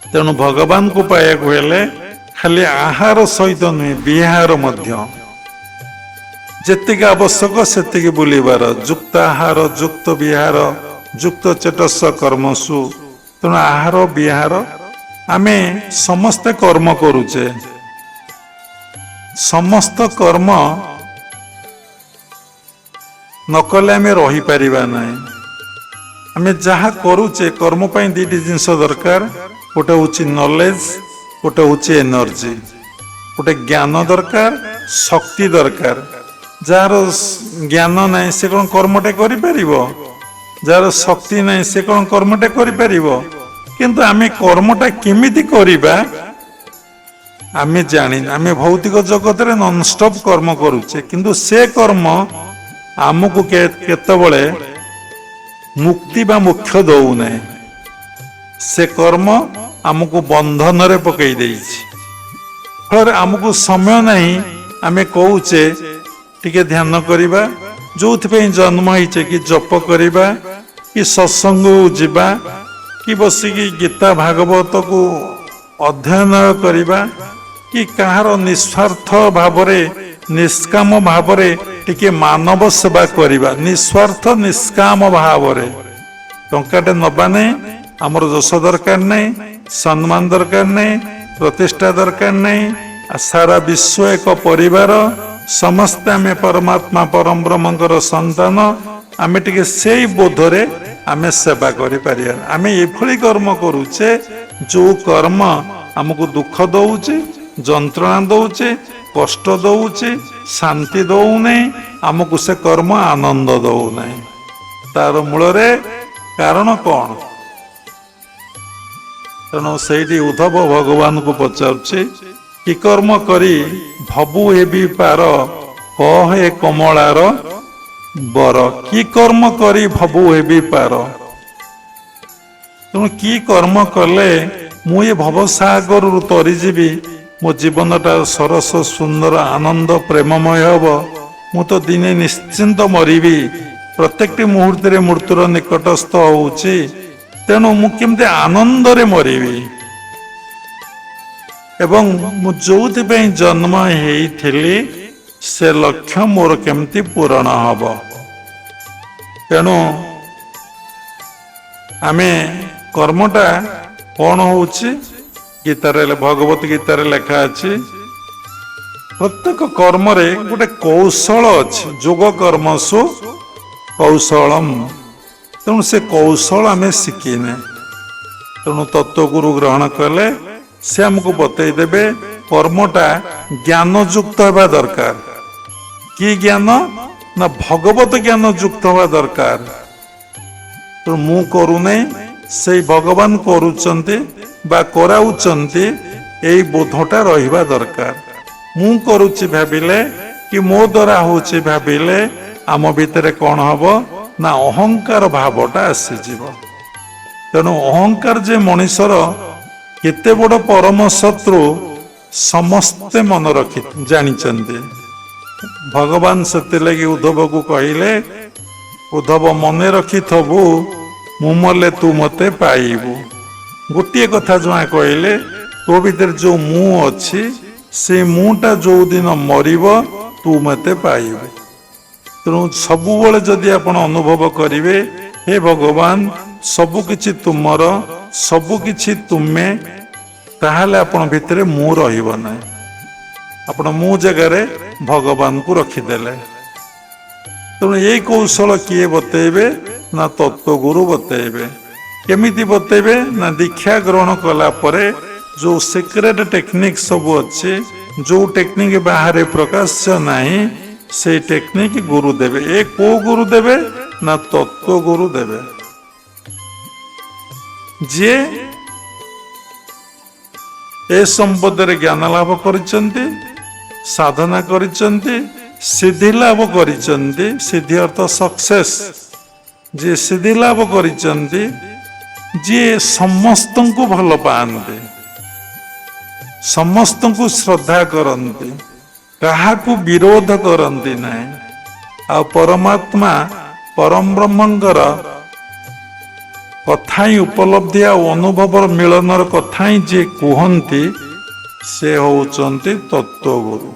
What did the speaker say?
तेणु भगवान को पाया हेले खाली आहार सहित नुहे विहार जेतिक आवश्यक सेतिक बुलिबार युक्त आहार युक्त विहार युक्त चेतस कर्मसु। तेणु आहार विहार आमे समस्त कर्म करुचे समस्त कर्म नकले आमे रही परिबा नहीं। आमे जहा करुचे कर्म पई दीटी जिंस दरकार गोटे हूँ नॉलेज गोटे हूँ एनर्जी गोटे ज्ञान दरकार शक्ति दरकार। जार ज्ञान नहीं से कौन कर्मटे करि परिबो जार शक्ति नहीं से कौन कर्मटे करि परिबो। किंतु आमे कर्मटा केमिति करिबा आमे जानि आमे भौतिक जगत रे नॉन स्टॉप कर्म करूचे किंतु से कर्म आमको केतबळे मुक्ति बा मोक्ष दउ नहीं। से कर्म आमको बंधन रे पकई देइछि फल आमको समय नहीं आमे कहूचे टिके ध्यान करिबा जोथि जन्म होइछे कि जप करिबा कि सत्संग जिबा कि बसिकी गीता भागवत को अध्ययन करिबा कि कहार निस्वार्थ भावरे निष्काम भावरे टिके मानव सेवा करिबा निस्वार्थ निष्काम भावरे टंकाटे नबा नहीं आमर दोष दरकार नहीं सम्मान दरकार नहीं प्रतिष्ठा दरकार नहीं। सारा विश्व एक परिवार समस्त आमे परमात्मा परम ब्रह्मंकर संतान आमे टिके सेई बोधरे आमे सेवा करि परिया। आमे एभली कर्म करूचे जो कर्म हमको दुख दउचे जंत्रणा दउचे कष्ट दउचे शांति दउ नहीं हमको से कर्म आनंद दउ नहीं। तार मूल रे कारण कौन तेणु से उद्धव भगवान को पचारुचे कि कर्म करी भबु हेबी पार कहे कमलार बर कि कर्म करी भबु हेबी पार। तेणु कि कर्म कले मु ये भवसागर तरीजी मो जीवनटा सरस सुंदर आनंद प्रेममय हब मु तो दिने निश्चिंत मरिबी प्रत्येक मुहूर्त मृत्युर निकटस्थ होउची। तेणु मु केमते आनंद रे मरिबी एवं मु जोथि जन्म हेइथिली से लक्ष्य मोर केमती पूरण हब। तेणु आमे कर्मटा कौन होउची गीतारे भगवत गीतार लेखा अछि प्रत्येक कर्म रे गोटे कौशल अछि जोग कर्मसु कौशलम। तेणु से कौशल आमे शिखिने तेणु तत्व गुरु ग्रहण कले से हमको बतई देबे कर्मटा ज्ञान युक्त होगा दरकार कि ज्ञान ना भगवत ज्ञान युक्त होगा दरकार। तो मु करू नहीं से भगवान करूचंती बा कराउचंती एई बोधटा रहिबा दरकार। मु करूची भाबिले कि मो द्वारा होची भाबिले आम भितरे कौन हबो ना अहंकार भावटा आसी जीवो। तेणु अहंकार जे मनुष्यर केते बड़ परम शत्रु समस्ते मन रखी जानिचंती। भगवान से लगी उद्धव को कहले उद्धव मने रखी थबु मु मले तू मते पाइबु। गोटे कथा जो कहले तो भीतर जो मु अच्छी से मुटा जो दिन मरिब तू मते पाइबु। तेणु सबुबले जदि आपण अनुभव करिवे हे भगवान सबुकिछि तुमर सबुकिछि तुमे ताहले आपण भितरे मु रहिब नै आपण मु जगह भगवान को रखिदेले। तेणु ये कौशल किए बतेबे ना तत्व गुरु बतेबे केमिति बतेबे ना दीक्षा ग्रहण कला परे जो सीक्रेट टेक्निक सब अच्छे जो टेक्निक बाहर प्रकाश्य नहीं से टेक्निक गुरु देवे। ए को गुरु देवे ना तत्व गुरु देवे जे ए संपदरे ज्ञान लाभ करिसंती साधना करिसंती सिद्धि लाभ करिसंती सिद्धि अर्थ सक्सेस जे सिद्धि लाभ करिसंती जे समस्त को भल पाते समस्त को श्रद्धा करती कहा विरोध करती नहीं आ परमात्मा परम ब्रह्मंकर କଥା ହିଁ ଉପଲବ୍ଧି ଆଉ ଅନୁଭବର ମିଳନର କଥା ହିଁ ଯିଏ କୁହନ୍ତି ସେ ହେଉଛନ୍ତି ତତ୍ତ୍ୱଗୁରୁ।